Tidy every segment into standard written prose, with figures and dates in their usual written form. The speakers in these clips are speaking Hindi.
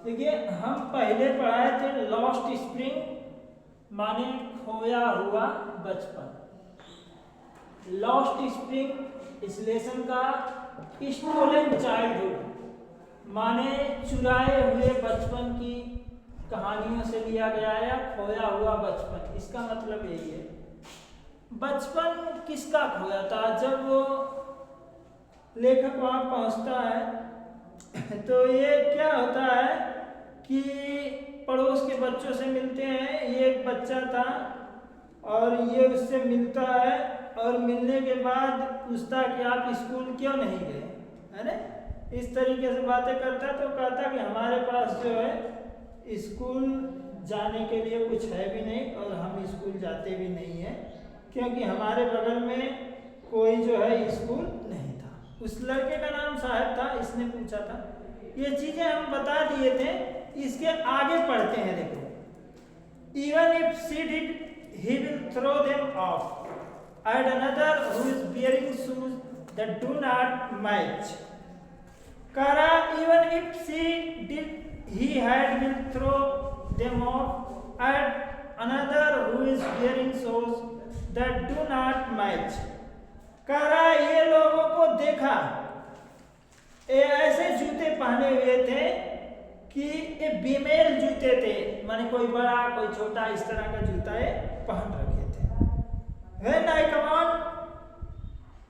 देखिए हम पहले पढ़ाए थे लॉस्ट स्प्रिंग माने खोया हुआ बचपन। लॉस्ट स्प्रिंग इस लेसन का स्टोलन चाइल्डहुड माने चुराए हुए बचपन की कहानियों से लिया गया या खोया हुआ बचपन। इसका मतलब यही है, बचपन किसका खोया था। जब वो लेखक वहां पहुंचता है तो ये क्या होता है कि पड़ोस के बच्चों से मिलते हैं। ये एक बच्चा था और ये उससे मिलता है और मिलने के बाद पूछता कि आप स्कूल क्यों नहीं गए, है ना। इस तरीके से बातें करता तो कहता कि हमारे पास जो है स्कूल जाने के लिए कुछ है भी नहीं और हम स्कूल जाते भी नहीं हैं क्योंकि हमारे बगल में कोई जो है स्कूल नहीं था। उस लड़के का नाम साहब था, इसने पूछा था। ये चीजें हम बता दिए थे। इसके आगे पढ़ते हैं, देखो। Even if she did he will throw them off at another who is wearing shoes that do not match. Kara, even if she did, he had will throw them off at another who is wearing shoes that do not match. Kara, ये लोगों को देखा, ये ऐसे जूते पहने हुए थे कि ये बेमेल जूते थे, माने कोई बड़ा कोई छोटा इस तरह का जूता ये पहन रखे थे। When I come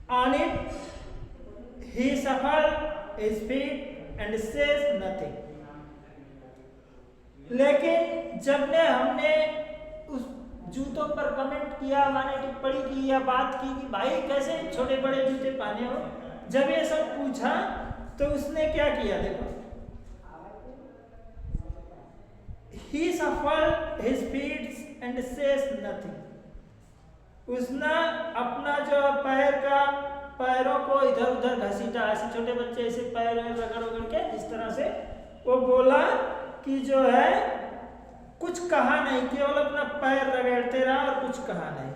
on it, he shuffles his feet and says nothing. लेकिन जब ने हमने उस जूतों पर कमेंट किया, माने टिप्पणी की या बात की कि भाई कैसे छोटे बड़े जूते पहने हो, जब ये सब पूछा तो उसने क्या किया, देखो। He shuffled his feet and says nothing. उसने अपना जो पैरों को इधर उधर घसीटा, ऐसे छोटे बच्चे ऐसे पैर रगड़ रगड़ के इस तरह से वो बोला कि जो है कुछ कहा नहीं, केवल अपना पैर रगड़ते रहा और कुछ कहा नहीं।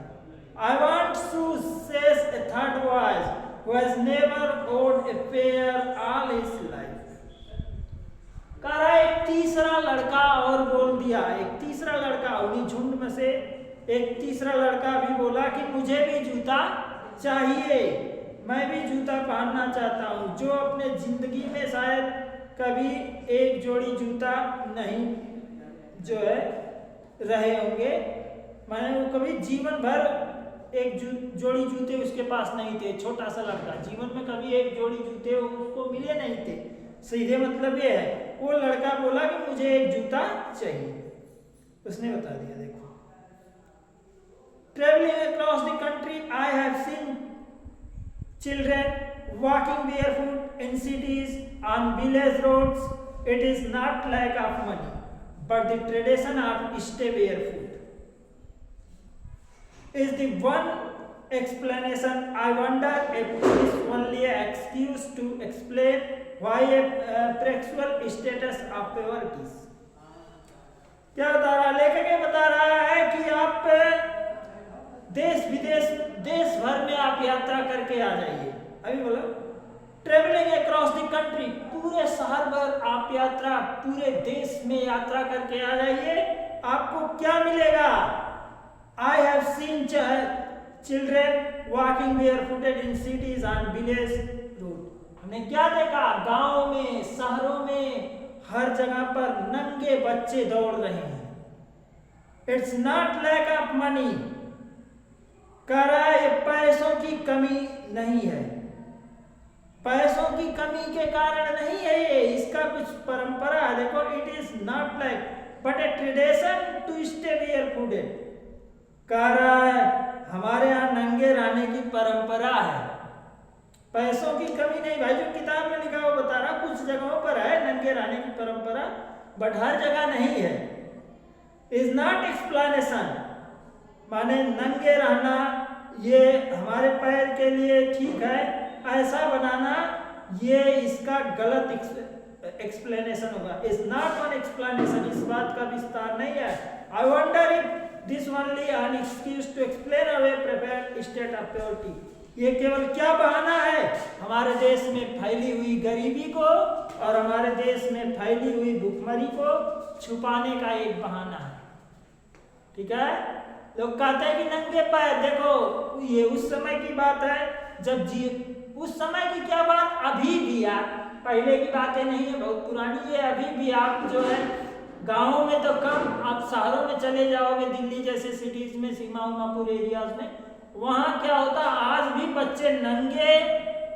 I want shoes, says a third voice who has never owned a pair all his life. कहा एक तीसरा लड़का और बोल दिया, एक तीसरा लड़का उन्हीं झुंड में से एक तीसरा लड़का भी बोला कि मुझे भी जूता चाहिए, मैं भी जूता पहनना चाहता हूँ। जो अपने जिंदगी में शायद कभी एक जोड़ी जूता नहीं जो है रहे होंगे, मैंने वो कभी जीवन भर एक जोड़ी जूते उसके पास नहीं थे। छोटा सा लड़का जीवन में कभी एक जोड़ी जूते उसको मिले नहीं थे। सीधे मतलब ये है, वो लड़का बोला कि मुझे एक जूता चाहिए, उसने बता दिया। देखो, travelling across the country I have seen children walking barefoot in cities on village roads. It is not lack of money but the tradition of stay barefoot is the one explanation. I wonder if it is only an excuse to explain why a perpetual status of priorities. क्या बता रहा लेखक? ये बता रहा है कि आप देश विदेश देश भर में आप यात्रा करके आ जाइए। अभी बोला ट्रेवलिंग अक्रॉस द कंट्री, पूरे शहर भर आप यात्रा, पूरे देश में यात्रा करके आ जाइए, आपको क्या मिलेगा? I have seen children walking barefooted in cities and village road. हमने क्या देखा? गांव में, शहरों में, हर जगह पर नंगे बच्चे दौड़ रहे हैं। It's not lack of money. कह रहा है ये पैसों की कमी नहीं है, पैसों की कमी के कारण नहीं है ये, इसका कुछ परंपरा है। देखो, it is not like but a tradition to stay barefooted. कह रहा है हमारे यहाँ नंगे रहने की परंपरा है, पैसों की कमी नहीं। भाई जो किताब में लिखा वो बता रहा, कुछ जगहों पर है नंगे रहने की परंपरा बट हर जगह नहीं है। इज नॉट एक्सप्लेनेशन, माने नंगे रहना ये हमारे पैर के लिए ठीक है, ऐसा बनाना ये इसका गलत एक्सप्लेनेशन होगा। इज नॉट वन एक्सप्लेनेशन, इस बात का विस्तार नहीं है। I wonder if this only an excuse to explain away prepared state of purity. ये केवल क्या बहाना है हमारे देश में फैली हुई गरीबी को और हमारे देश में फैली हुई भूखमरी को छुपाने का एक बहाना है। ठीक है, लोग कहते हैं कि नंगे पैर, देखो ये उस समय की बात है जब उस समय की क्या बात, अभी भी यार, पहले की बातें नहीं है, बहुत पुरानी है। अभी भी आप जो है गाँवों में तो कम, आप शहरों में चले जाओगे, दिल्ली जैसे सिटीज में, सीमा उमापुर एरियाज में, वहाँ क्या होता, आज भी बच्चे नंगे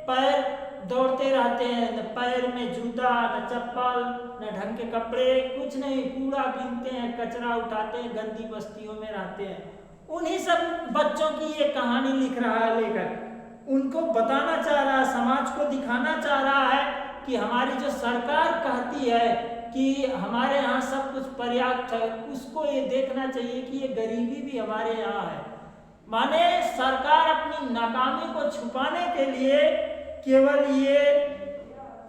पैर दौड़ते रहते हैं, न पैर में जूता, न चप्पल, न ढंग के कपड़े, कुछ नहीं, कूड़ा बीनते हैं, कचरा उठाते हैं, गंदी बस्तियों में रहते हैं। उन्हीं सब बच्चों की ये कहानी लिख रहा है लेखक, उनको बताना चाह रहा है, समाज को दिखाना चाह रहा है कि हमारी जो सरकार कहती है कि हमारे यहाँ सब कुछ पर्याप्त है, उसको ये देखना चाहिए कि ये गरीबी भी हमारे यहाँ है। माने सरकार अपनी नाकामी को छुपाने के लिए केवल ये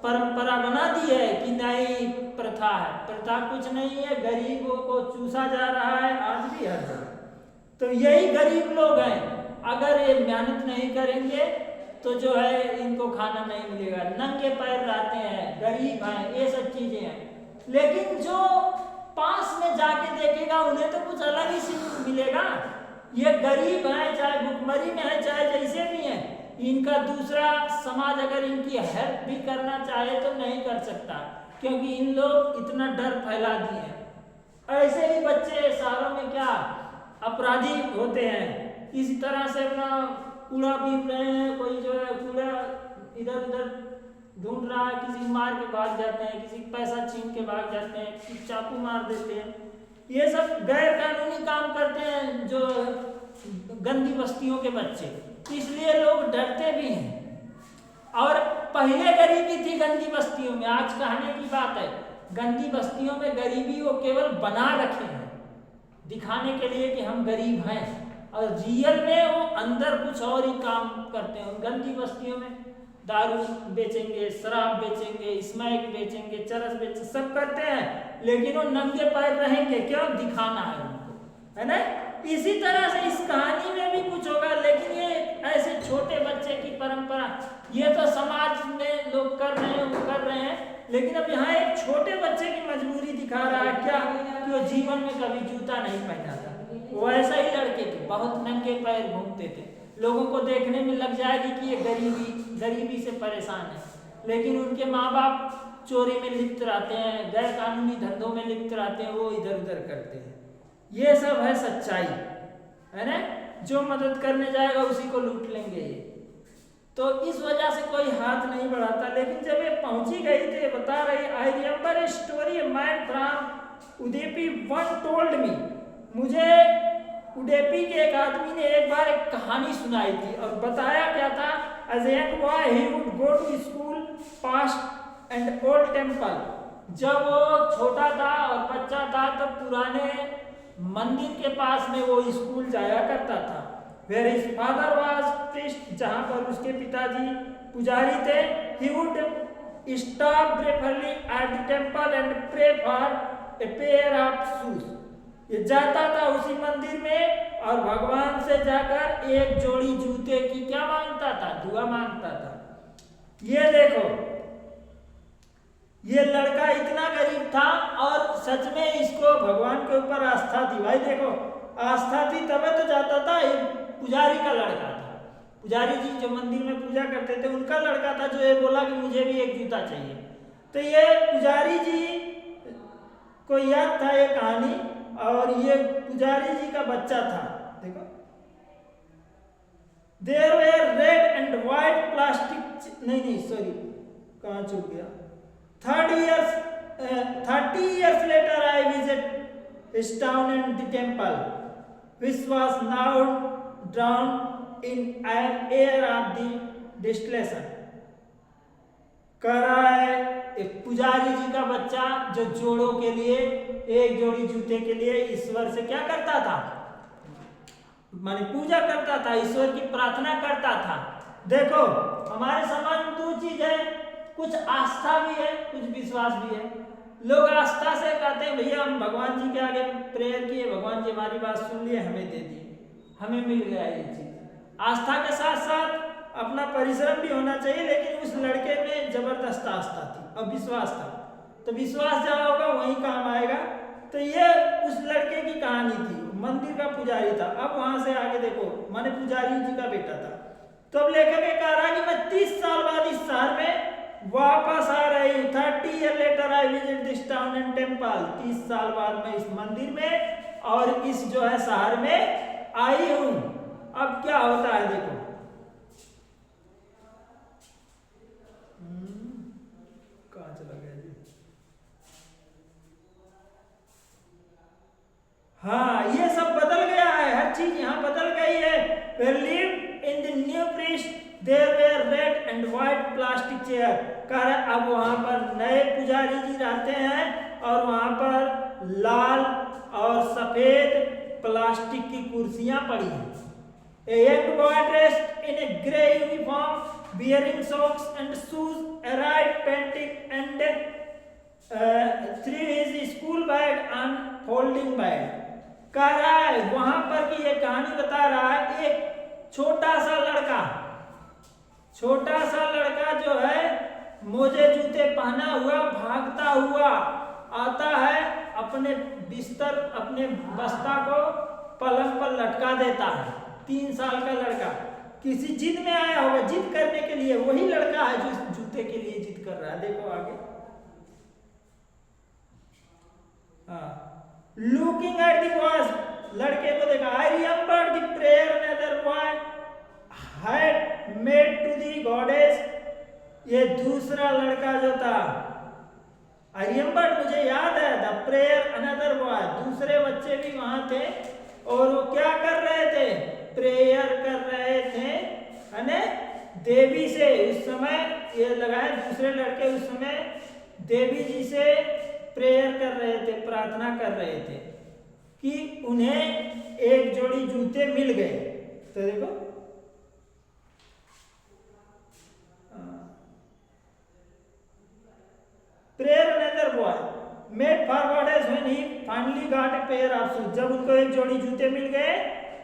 परंपरा बना दी है कि नहीं प्रथा है, प्रथा कुछ नहीं है, गरीबों को चूसा जा रहा है आज भी हर जगह। तो यही गरीब लोग हैं, अगर ये मेहनत नहीं करेंगे तो जो है इनको खाना नहीं मिलेगा, नंगे पैर रहते हैं, गरीब हैं, ये सब चीजें हैं। लेकिन जो पास में जाके देखेगा उन्हें तो कुछ अलग ही सीन मिलेगा। ये गरीब हैं, चाहे भुखमरी में है, चाहे जैसे भी हैं, इनका दूसरा समाज अगर इनकी हेल्प भी करना चाहे तो नहीं कर सकता, क्योंकि इन लोग इतना डर फैला दिए हैं। ऐसे ही बच्चे शहरों में क्या अपराधी होते हैं, इसी तरह से अपना कूड़ा पीट रहे हैं, कोई जो है कूड़ा इधर उधर ढूंढ रहा है, किसी मार के भाग जाते हैं, किसी पैसा छीन के भाग जाते हैं, किसी चाकू मार देते हैं। ये सब गैर कानूनी काम करते हैं जो गंदी बस्तियों के बच्चे, इसलिए लोग डरते भी हैं। और पहले गरीबी थी गंदी बस्तियों में, आज कहने की बात है, गंदी बस्तियों में गरीबी वो केवल बना रखे हैं दिखाने के लिए कि हम गरीब हैं, और रियल में वो अंदर कुछ और ही काम करते हैं। गंदी बस्तियों में दारू बेचेंगे, शराब बेचेंगे, स्मैक बेचेंगे, चरस बेचेंगे, सब करते हैं, लेकिन वो नंगे पैर रहेंगे, क्यों, दिखाना है उनको, है ना। इसी तरह से इस कहानी में भी कुछ होगा, लेकिन ये ऐसे छोटे बच्चे की परंपरा, ये तो समाज में लोग कर रहे हैं, वो कर रहे हैं, लेकिन अब यहाँ एक छोटे बच्चे की मजबूरी दिखा रहा है क्या, कि वो जीवन में कभी जूता नहीं पहना था, वो ऐसा ही लड़के थे, बहुत नंगे पैर घूमते थे, लोगों को देखने में लग जाएगी कि ये गरीबी से परेशान है, लेकिन उनके माँ बाप चोरी में लिप्त रहते हैं, गैर कानूनी धंधों में लिप्त रहते हैं, वो इधर उधर करते हैं। ये सब है सच्चाई, है ना। जो मदद करने जाएगा उसी को लूट लेंगे ये, तो इस वजह से कोई हाथ नहीं बढ़ाता। लेकिन जब ये पहुंची गई तो ये बता रही, I remember a story a man from Udupi one told me, मुझे उडुपी के एक आदमी ने एक बार एक कहानी सुनाई थी, और बताया क्या था, as a young boy he would go to school past and old temple, जब वो छोटा था और बच्चा था तो पुराने मंदिर के पास में वो स्कूल जाया करता था। Where his father was priest, जहाँ पर उसके पिताजी पुजारी थे, he would stop briefly at the temple and pray for a pair of shoes. ये जाता था उसी मंदिर में और भगवान से जाकर एक जोड़ी जूते की क्या मांगता था, दुआ मांगता था। ये देखो, ये लड़का इतना गरीब था और सच में इसको भगवान के ऊपर आस्था थी। भाई देखो, आस्था थी तभी तो जाता था। पुजारी का लड़का था, पुजारी जी जो मंदिर में पूजा करते थे उनका लड़का था, जो ये बोला कि मुझे भी एक जूता चाहिए। तो ये पुजारी जी को याद था ये कहानी, और ये पुजारी जी का बच्चा था। देखो, there were red and white plastic, नहीं सॉरी, कहाँ चुक गया। 30 years later I visit his town and the temple, which was now drowned in an air of the desolation. कह रहा है एक पुजारी जी का बच्चा जो जोड़ों के लिए, एक जोड़ी जूते के लिए ईश्वर से क्या करता था, माने पूजा करता था, ईश्वर की प्रार्थना करता था। देखो, हमारे समाज में दो चीज है, कुछ आस्था भी है, कुछ विश्वास भी है। लोग आस्था से कहते हैं भैया हम भगवान जी के आगे प्रेयर किए, भगवान जी हमारी बात सुन लिए, हमें दे दिए, हमें मिल गया ये चीज। आस्था के साथ साथ अपना परिश्रम भी होना चाहिए, लेकिन उस लड़के में जबरदस्त आस्था थी और विश्वास था। तो विश्वास जहाँ होगा वहीं काम आएगा। तो ये उस लड़के की कहानी थी, मंदिर का पुजारी था। अब वहां से आगे देखो, माने पुजारी जी का बेटा था। तो अब लेखक ये कह रहा है कि मैं 30 साल बाद इस शहर में वापस आ रही हूँ। 30 years later I visit this town and temple। 30 साल बाद मैं इस मंदिर में और इस जो है शहर में आई हूँ। अब क्या होता है देखो, कहाँ चला गया जी? हाँ, ये सब बदल गया है, हर चीज यहाँ बदल गई है। We lived in the new priest, there were red and white plastic chair। कह रहे अब वहाँ पर नए पुजारी जी रहते हैं और वहाँ पर लाल और सफेद प्लास्टिक की कुर्सियां पड़ी हैं। A young boy dressed in a grey uniform, wearing socks and shoes, arrived panting and threw his school bag on folding bed। कह रहा है वहां पर की ये कहानी बता रहा है, एक छोटा सा लड़का जो है मोजे जूते पहना हुआ भागता हुआ आता है, अपने बिस्तर अपने बस्ता को पलंग पर लटका देता है। 3 साल का लड़का किसी जिद में आया होगा, जिद करने के लिए। वही लड़का है जो इस जूते के लिए जिद कर रहा है। देखो आगे, लुकिंग एट द वॉच, लड़के को देखा। I remember the prayer another boy had made to the goddess. ये दूसरा लड़का जो था, आई रिमेंबर, मुझे याद है, द प्रेयर अनदर बॉय, दूसरे बच्चे भी वहां थे और वो क्या कर रहे थे? प्रेयर कर रहे थे अने देवी से। उस समय ये लगाए दूसरे लड़के उस समय देवी जी से प्रेयर कर रहे थे, प्रार्थना कर रहे थे कि उन्हें एक जोड़ी जूते मिल गए। तो देखो prayer another boy made forward as when he finally got a pair of shoes. जब उनको एक जोड़ी जूते मिल गए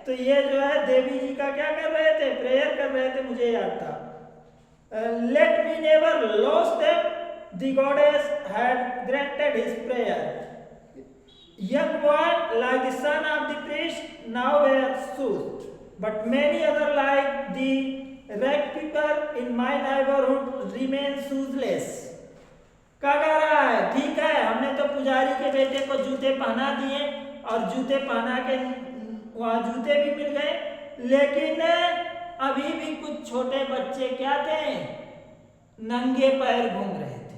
तो ये जो है देवी जी का क्या कर रहे थे? प्रेयर कर रहे थे, मुझे याद था। Let me never lose them, the goddess had granted his prayer. Young boy like the son of the priest now wear shoes, but many other like the rag picker in my neighbourhood remain shoeless. क्या कह रहा है? ठीक है, हमने तो पुजारी के बेटे को जूते पहना दिए और जूते पहना के वहां जूते भी मिल गए, लेकिन अभी भी कुछ छोटे बच्चे क्या थे? नंगे पैर घूम रहे थे।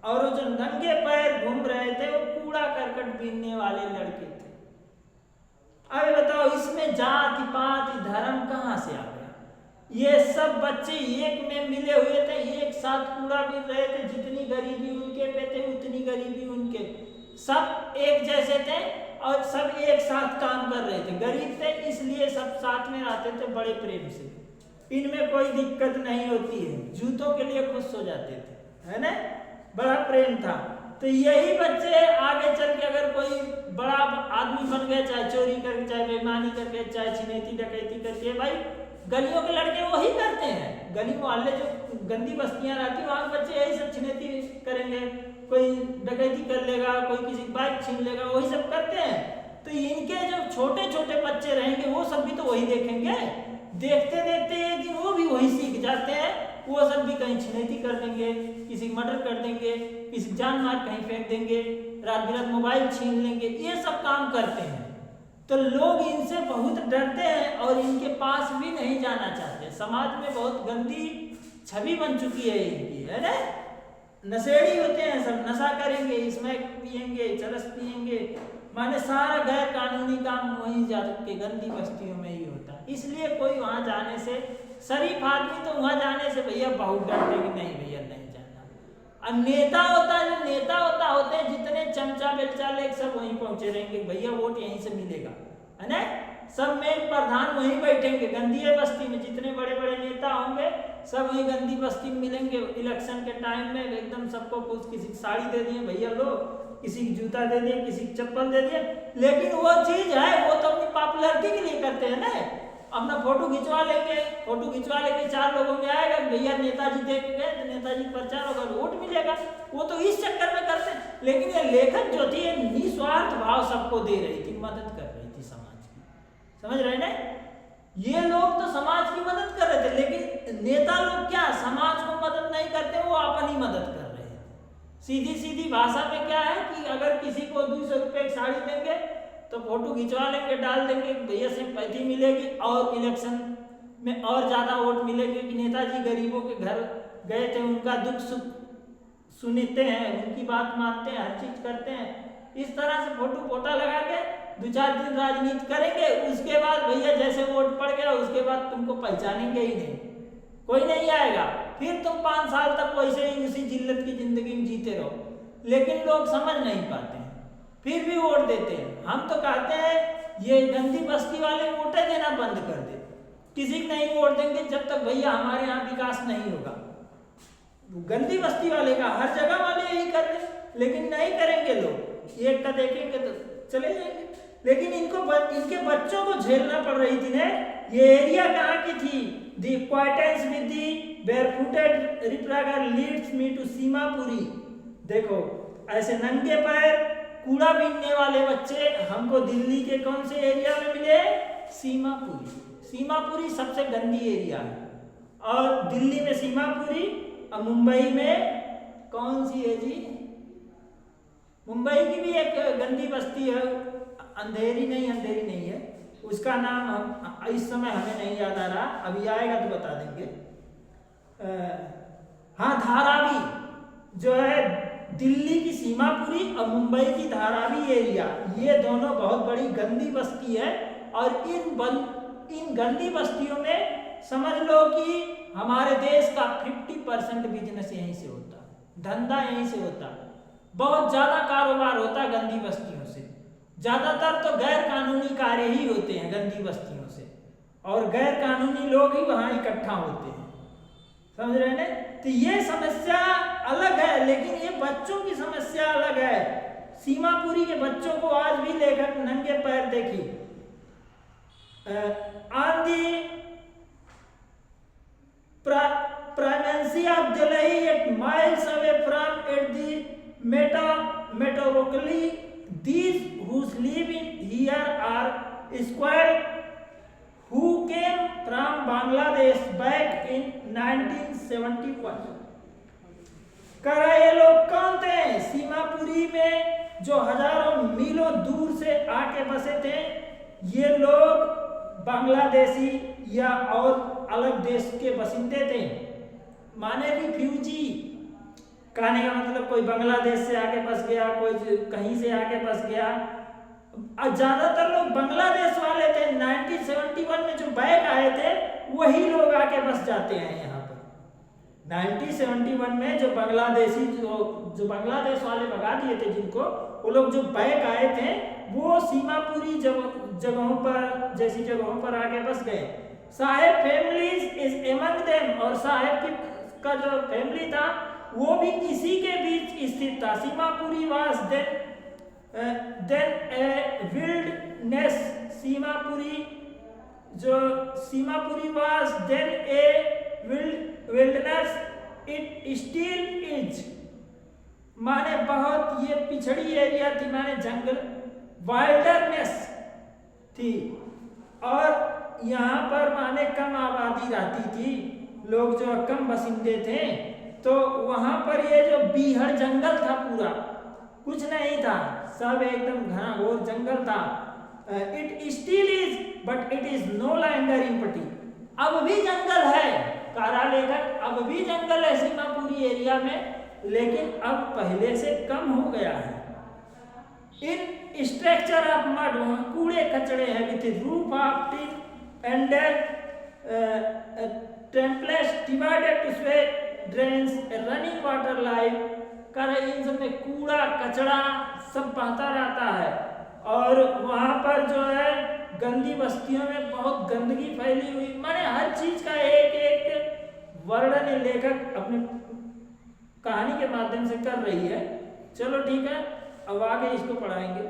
और वो जो नंगे पैर घूम रहे थे वो कूड़ा करकट बीनने वाले लड़के थे। अभी बताओ, इसमें जाति पाति धर्म कहाँ से आ गया? ये सब बच्चे एक में मिले हुए थे, एक साथ कूड़ा बीन रहे थे। जितनी गरीबी उनके पे थे उतनी गरीबी उनके, सब एक जैसे थे और सब एक साथ काम कर रहे थे। गरीब थे इसलिए सब साथ में रहते थे बड़े प्रेम से, इनमें कोई दिक्कत नहीं होती है, जूतों के लिए खुश हो जाते थे, है ना? बड़ा प्रेम था। तो यही बच्चे आगे चल के अगर कोई बड़ा आदमी बन गया, चाहे चोरी करके, चाहे बेईमानी करके, चाहे छिनैती डकैती करके, भाई गलियों के लड़के वही करते हैं। गली मोहल्ले जो गंदी बस्तियां रहती है वहां बच्चे यही सब छिनैती करेंगे, कोई डकैती कर लेगा, कोई किसी बाइक छीन लेगा, वही सब करते हैं। तो इनके जो छोटे छोटे बच्चे रहेंगे वो सब भी तो वही देखेंगे, देखते देखते एक दिन वो भी वही सीख जाते हैं। वो सब भी कहीं छिनैती कर देंगे, किसी मर्डर कर देंगे, किसी जान मार कहीं फेंक देंगे, रात बिरात मोबाइल छीन लेंगे, ये सब काम करते हैं। तो लोग इनसे बहुत डरते हैं और इनके पास भी नहीं जाना चाहते। समाज में बहुत गंदी छवि बन चुकी है इनकी, है ना? नशेड़ी होते हैं सब, नशा करेंगे, स्मैक पिएंगे, चरस पिएंगे, माने सारा गैर कानूनी काम वहीं जाके गंदी बस्तियों में ही होता है। इसलिए कोई वहां जाने से, शरीफ आदमी तो वहां जाने से भैया बहुत डरते कि नहीं भैया नहीं जाना। और नेता होता है, जो नेता होते हैं, जितने चमचा बेलचा ले सब वहीं पहुंचे रहेंगे, भैया वोट यहीं से मिलेगा, है ना? सब मेन प्रधान वहीं बैठेंगे गंदी बस्ती में, जितने बड़े बड़े नेता होंगे सब वहीं गंदी बस्ती में मिलेंगे। इलेक्शन के टाइम में एकदम सबको कुछ, किसी की साड़ी दे दिए भैया लो, किसी की जूता दे दिए, किसी की चप्पल दे दिए, लेकिन वो चीज है वो तो अपनी पॉपुलरिटी के लिए करते हैं ना। अपना फोटो खिंचवा लेंगे, फोटो खिंचवा लेंगे, 4 लोगों में आएगा भैया नेताजी देख गए तो नेताजी प्रचार होगा, वोट मिलेगा। वो तो इस चक्कर में करते हैं। लेकिन ये लेखक जो थी ये निस्वार्थ भाव सबको दे रही थी, मदद कर रही थी समाज की। समझ रहे ना? ये लोग तो समाज की मदद कर रहे थे, लेकिन नेता लोग क्या समाज को मदद नहीं करते, वो अपनी मदद कर रहे थे। सीधी सीधी भाषा में क्या है कि अगर किसी को 200 रुपये की साड़ी देंगे तो फोटो खिंचवा लेंगे, डाल देंगे, भैया सिंपैथी मिलेगी और इलेक्शन में और ज्यादा वोट मिलेंगे कि नेताजी गरीबों के घर गए थे, उनका दुख सुख सुनते हैं, उनकी बात मानते हैं, हर चीज करते हैं। इस तरह से फोटो पोटा लगा के 2-4 दिन राजनीति करेंगे, उसके बाद भैया जैसे वोट पड़ गया उसके बाद तुमको पहचानेंगे ही नहीं, कोई नहीं आएगा, फिर तुम 5 साल तक वैसे ही उसी जिल्लत की जिंदगी में जीते रहो। लेकिन लोग समझ नहीं पाते हैं, फिर भी वोट देते हैं। हम तो कहते हैं ये गंदी बस्ती वाले वोटें देना बंद कर दे, किसी को नहीं वोट देंगे जब तक भैया हमारे यहाँ विकास नहीं होगा। गंदी बस्ती वाले का हर जगह वाले यही कर रहे, लेकिन नहीं करेंगे लोग, एक का देखेंगे तो चले जाएंगे। लेकिन इनके बच्चों को झेलना पड़ रही थी ने। ये एरिया कहाँ की थी? The acquaintance with the barefooted ragpicker leads me to Seemapuri. देखो ऐसे नंगे पैर कूड़ा बीनने वाले बच्चे हमको दिल्ली के कौन से एरिया में मिले? सीमापुरी। सीमापुरी सबसे गंदी एरिया है, और दिल्ली में सीमापुरी, और मुंबई में कौन सी है जी? मुंबई की भी एक गंदी बस्ती है, अंधेरी नहीं है, उसका नाम इस समय हमें नहीं याद आ रहा, अभी आएगा तो बता देंगे। हाँ, धारावी जो है दिल्ली की सीमापुरी और मुंबई की धारावी एरिया, ये दोनों बहुत बड़ी गंदी बस्ती है। और इन गंदी बस्तियों में समझ लो कि हमारे देश का 50% बिजनेस यहीं से होता है, धंधा यहीं से होता है, बहुत ज्यादा कारोबार होता है गंदी बस्तियों से। ज्यादातर तो गैर कानूनी कार्य ही होते हैं गंदी बस्तियों से, और गैर कानूनी लोग ही वहां इकट्ठा होते हैं। समझ रहे हैं? तो ये समस्या अलग है, लेकिन ये बच्चों की समस्या अलग है। सीमापुरी के बच्चों को आज भी लेकर नंगे पैर देखी। on the primacy of Delhi, 8 miles away from it, the metaphorically, these who live in here are squared who came from Bangladesh back in 1971। करा ये लोग कौन थे? सीमापुरी में जो हजारों मीलों दूर से आके बसे थे, ये लोग बांग्लादेशी या और अलग देश के बसिंदे थे, माने रिफ्यूजी। कहने का मतलब कोई बांग्लादेश से आके बस गया, कोई कहीं से आके बस गया, और ज्यादातर लोग बांग्लादेश वाले थे। 1971 में जो बैक आए थे वही लोग आके बस जाते हैं यहाँ पर। 1971 में जो बांग्लादेशी जो बांग्लादेश वाले भगा दिए थे जिनको, वो लोग जो बैक आए थे वो सीमापुरी जगहों पर, जैसी जगहों पर आके बस गए। साहेब फैमिलीज इज एमंग देम, और साहेब का जो फैमिली था वो भी इसी के बीच स्थित था। Seemapuri was then a wilderness. Seemapuri was then a wilderness, it still is. माने बहुत ये पिछड़ी एरिया थी, माने जंगल, वाइल्डरनेस थी, और यहाँ पर माने कम आबादी रहती थी, लोग जो कम बसिंदे थे, तो वहां पर ये जो बीहड़ जंगल था, पूरा कुछ नहीं था, सब एकदम घना घोर जंगल था। It still is but it is no longer empty. अब भी जंगल है, कारा लेखक, अब भी जंगल है सीमापुरी एरिया में, लेकिन अब पहले से कम हो गया है। इन स्ट्रक्चर ऑफ मड, वहां कूड़े कचड़े हैं, with roof of tin and templates divided to sweat drains, running water life. इन सब में कूड़ा कचड़ा सब बहता रहता है, और वहां पर जो है गंदी बस्तियों में बहुत गंदगी फैली हुई। माने हर चीज का एक एक वर्णन लेखक अपनी कहानी के माध्यम से कर रही है। चलो ठीक है, अब आगे इसको पढ़ाएंगे।